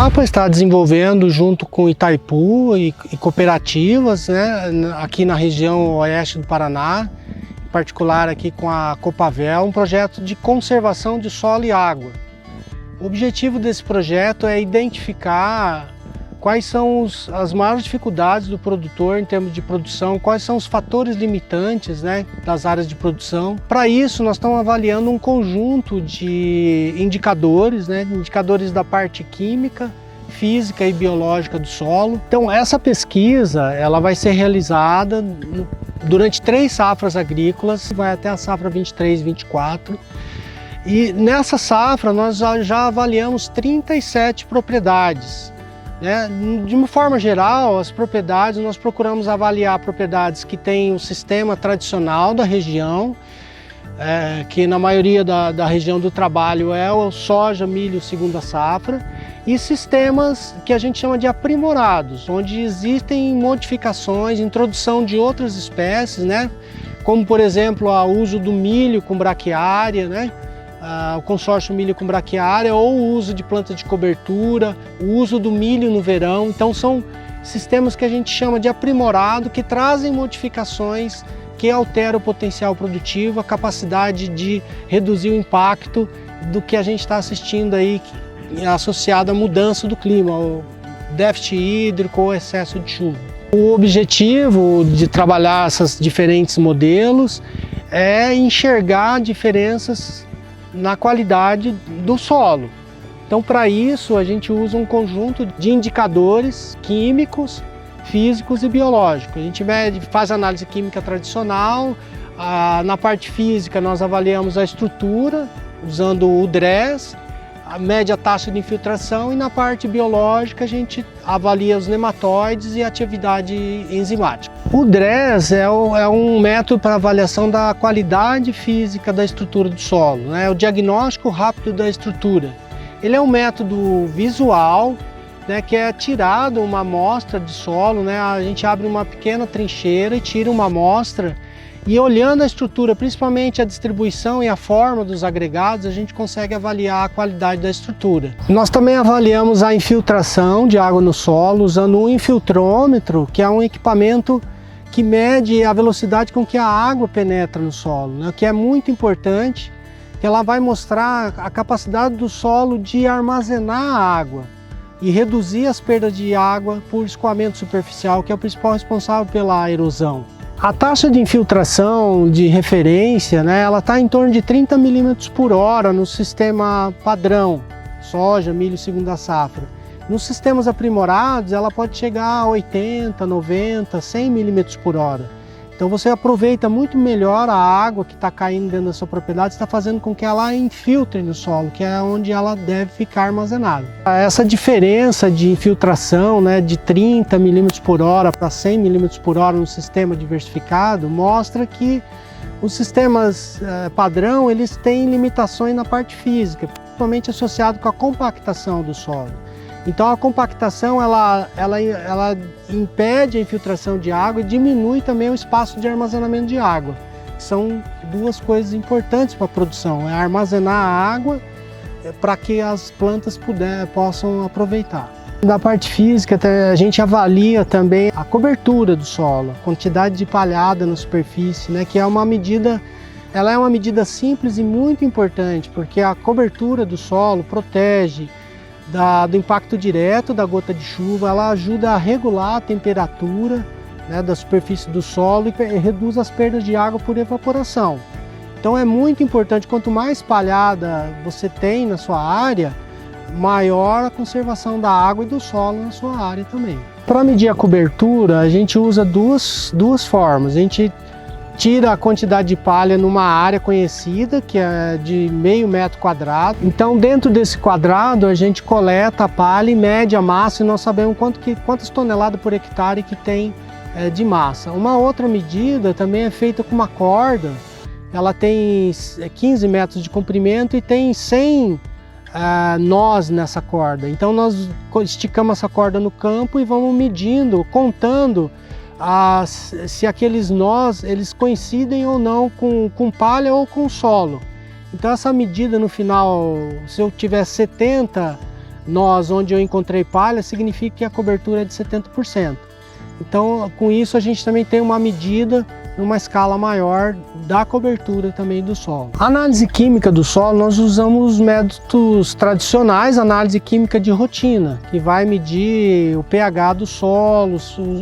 Embrapa está desenvolvendo junto com Itaipu e cooperativas, né, aqui na região oeste do Paraná, em particular aqui com a Copavel, um projeto de conservação de solo e água. O objetivo desse projeto é identificar quais são as maiores dificuldades do produtor em termos de produção, quais são os fatores limitantes, né, das áreas de produção. Para isso, nós estamos avaliando um conjunto de indicadores, né, indicadores da parte química, física e biológica do solo. Então, essa pesquisa ela vai ser realizada durante 3 safras agrícolas, vai até a safra 23-24. E nessa safra, nós já avaliamos 37 propriedades. De uma forma geral, as propriedades, nós procuramos avaliar propriedades que têm o sistema tradicional da região, que na maioria da região do trabalho é o soja, milho, segunda safra, e sistemas que a gente chama de aprimorados, onde existem modificações, introdução de outras espécies, né? Como por exemplo o uso do milho com braquiária, né? O consórcio milho com braquiária, ou o uso de planta de cobertura, o uso do milho no verão. Então são sistemas que a gente chama de aprimorado, que trazem modificações que alteram o potencial produtivo, a capacidade de reduzir o impacto do que a gente está assistindo aí, associado à mudança do clima, ao déficit hídrico ou excesso de chuva. O objetivo de trabalhar esses diferentes modelos é enxergar diferenças na qualidade do solo. Então, para isso, a gente usa um conjunto de indicadores químicos, físicos e biológicos. A gente faz análise química tradicional, na parte física nós avaliamos a estrutura, usando o DRESS, a média taxa de infiltração, e na parte biológica a gente avalia os nematóides e a atividade enzimática. O DRESS é um método para avaliação da qualidade física da estrutura do solo, né? O diagnóstico rápido da estrutura. Ele é um método visual, né, que é tirado uma amostra de solo, né? A gente abre uma pequena trincheira e tira uma amostra, e olhando a estrutura, principalmente a distribuição e a forma dos agregados, a gente consegue avaliar a qualidade da estrutura. Nós também avaliamos a infiltração de água no solo usando um infiltrômetro, que é um equipamento que mede a velocidade com que a água penetra no solo, né? O que é muito importante, que ela vai mostrar a capacidade do solo de armazenar a água e reduzir as perdas de água por escoamento superficial, que é o principal responsável pela erosão. A taxa de infiltração de referência, né, ela está em torno de 30 milímetros por hora no sistema padrão, soja, milho, segunda safra. Nos sistemas aprimorados, ela pode chegar a 80, 90, 100 milímetros por hora. Então você aproveita muito melhor a água que está caindo dentro da sua propriedade, está fazendo com que ela infiltre no solo, que é onde ela deve ficar armazenada. Essa diferença de infiltração, né, de 30 milímetros por hora para 100 milímetros por hora no sistema diversificado, mostra que os sistemas padrão eles têm limitações na parte física, principalmente associado com a compactação do solo. Então a compactação ela impede a infiltração de água e diminui também o espaço de armazenamento de água. São duas coisas importantes para a produção, é armazenar a água para que as plantas possam aproveitar. Da parte física, a gente avalia também a cobertura do solo, a quantidade de palhada na superfície, né, que é uma medida, ela é uma medida simples e muito importante, porque a cobertura do solo protege do impacto direto da gota de chuva, ela ajuda a regular a temperatura, né, da superfície do solo e reduz as perdas de água por evaporação. Então é muito importante, quanto mais palhada você tem na sua área, maior a conservação da água e do solo na sua área também. Para medir a cobertura, a gente usa duas formas. A gente tira a quantidade de palha numa área conhecida, que é de meio metro quadrado. Então, dentro desse quadrado, a gente coleta a palha e mede a massa, e nós sabemos quantas toneladas por hectare que tem de massa. Uma outra medida também é feita com uma corda. Ela tem 15 metros de comprimento e tem 100 nós nessa corda. Então, nós esticamos essa corda no campo e vamos medindo, contando se aqueles nós eles coincidem ou não com palha ou com solo. Então essa medida no final, se eu tiver 70 onde eu encontrei palha, significa que a cobertura é de 70%. Então, com isso, a gente também tem uma medida, numa escala maior, da cobertura também do solo. A análise química do solo, nós usamos métodos tradicionais, análise química de rotina, que vai medir o pH do solo,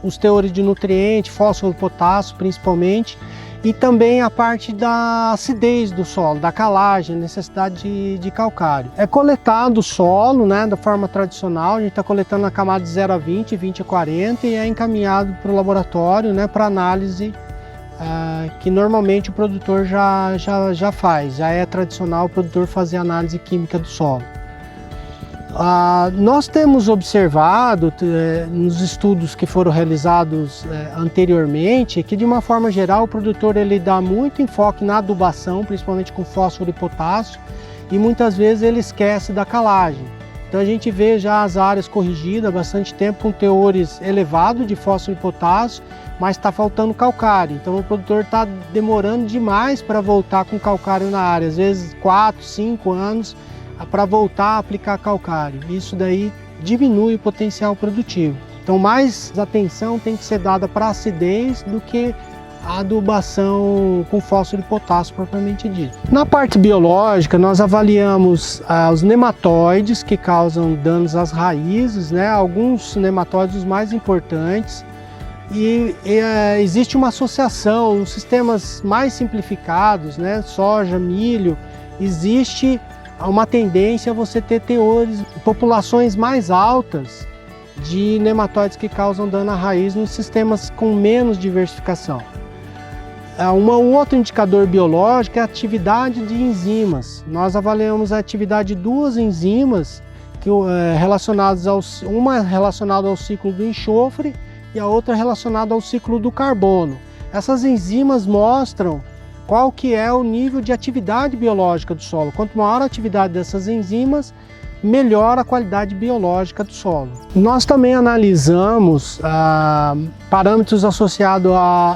os teores de nutriente, fósforo, potássio principalmente, e também a parte da acidez do solo, da calagem, necessidade de calcário. É coletado o solo, né, da forma tradicional, a gente está coletando na camada de 0 a 20, 20 a 40 e é encaminhado para o laboratório, né, para análise que normalmente o produtor já faz. Já é tradicional o produtor fazer análise química do solo. Nós temos observado nos estudos que foram realizados anteriormente que, de uma forma geral, o produtor ele dá muito enfoque na adubação, principalmente com fósforo e potássio, e muitas vezes ele esquece da calagem. Então a gente vê já as áreas corrigidas há bastante tempo com teores elevados de fósforo e potássio, mas está faltando calcário. Então o produtor está demorando demais para voltar com calcário na área, às vezes 4, 5 anos, para voltar a aplicar calcário. Isso daí diminui o potencial produtivo. Então mais atenção tem que ser dada para a acidez do que a adubação com fósforo e potássio propriamente dito. Na parte biológica, nós avaliamos os nematóides que causam danos às raízes, né? Alguns nematóides os mais importantes, e existe uma associação, nos sistemas mais simplificados, né? Soja, milho, existe uma tendência a você ter teores, populações mais altas de nematóides que causam dano à raiz nos sistemas com menos diversificação. Um outro indicador biológico é a atividade de enzimas. Nós avaliamos a atividade de duas enzimas relacionadas uma relacionada ao ciclo do enxofre e a outra relacionada ao ciclo do carbono. Essas enzimas mostram qual que é o nível de atividade biológica do solo. Quanto maior a atividade dessas enzimas, melhor a qualidade biológica do solo. Nós também analisamos parâmetros associados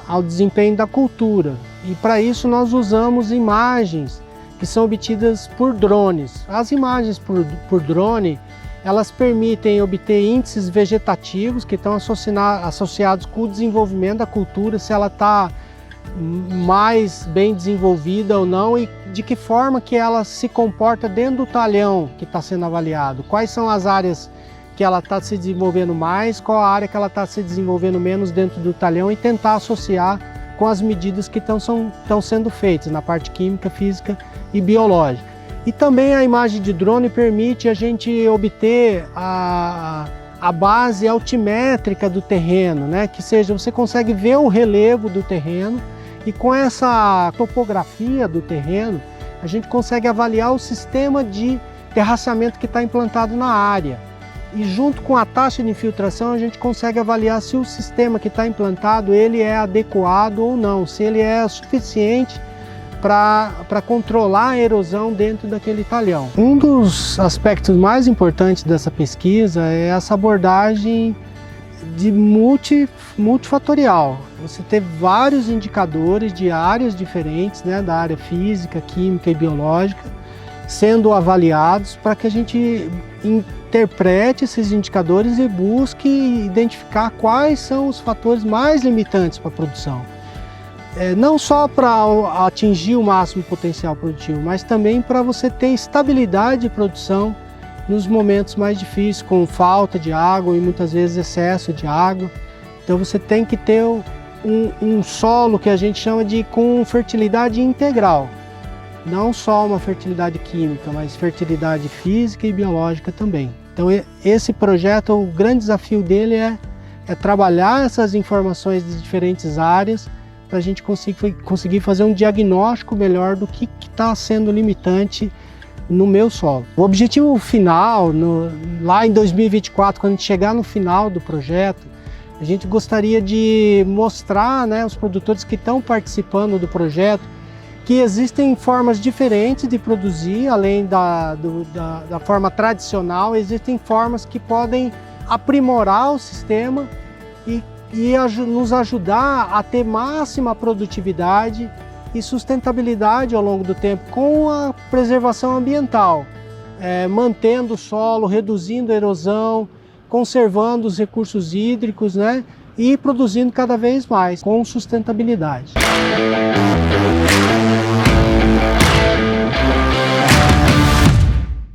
ao desempenho da cultura, e para isso nós usamos imagens que são obtidas por drones. As imagens por drone, elas permitem obter índices vegetativos que estão associados com o desenvolvimento da cultura, se ela está mais bem desenvolvida ou não, e de que forma que ela se comporta dentro do talhão que está sendo avaliado. Quais são as áreas que ela está se desenvolvendo mais, qual a área que ela está se desenvolvendo menos dentro do talhão, e tentar associar com as medidas que estão sendo feitas na parte química, física e biológica. E também a imagem de drone permite a gente obter a base altimétrica do terreno, né? Que seja, você consegue ver o relevo do terreno, e com essa topografia do terreno, a gente consegue avaliar o sistema de terraceamento que está implantado na área. E junto com a taxa de infiltração, a gente consegue avaliar se o sistema que está implantado ele é adequado ou não, se ele é suficiente para controlar a erosão dentro daquele talhão. Um dos aspectos mais importantes dessa pesquisa é essa abordagem de multifatorial. Você ter vários indicadores de áreas diferentes, né, da área física, química e biológica, sendo avaliados para que a gente interprete esses indicadores e busque identificar quais são os fatores mais limitantes para a produção. Não só para atingir o máximo potencial produtivo, mas também para você ter estabilidade de produção nos momentos mais difíceis, com falta de água e muitas vezes excesso de água. Então você tem que ter um solo que a gente chama de com fertilidade integral. Não só uma fertilidade química, mas fertilidade física e biológica também. Então esse projeto, o grande desafio dele é trabalhar essas informações de diferentes áreas para a gente conseguir fazer um diagnóstico melhor do que está sendo limitante no meu solo. O objetivo final, lá em 2024, quando a gente chegar no final do projeto, a gente gostaria de mostrar, né, os produtores que estão participando do projeto, que existem formas diferentes de produzir, além da forma tradicional, existem formas que podem aprimorar o sistema e nos ajudar a ter máxima produtividade e sustentabilidade ao longo do tempo, com a preservação ambiental. mantendo o solo, reduzindo a erosão, conservando os recursos hídricos, né? E produzindo cada vez mais com sustentabilidade.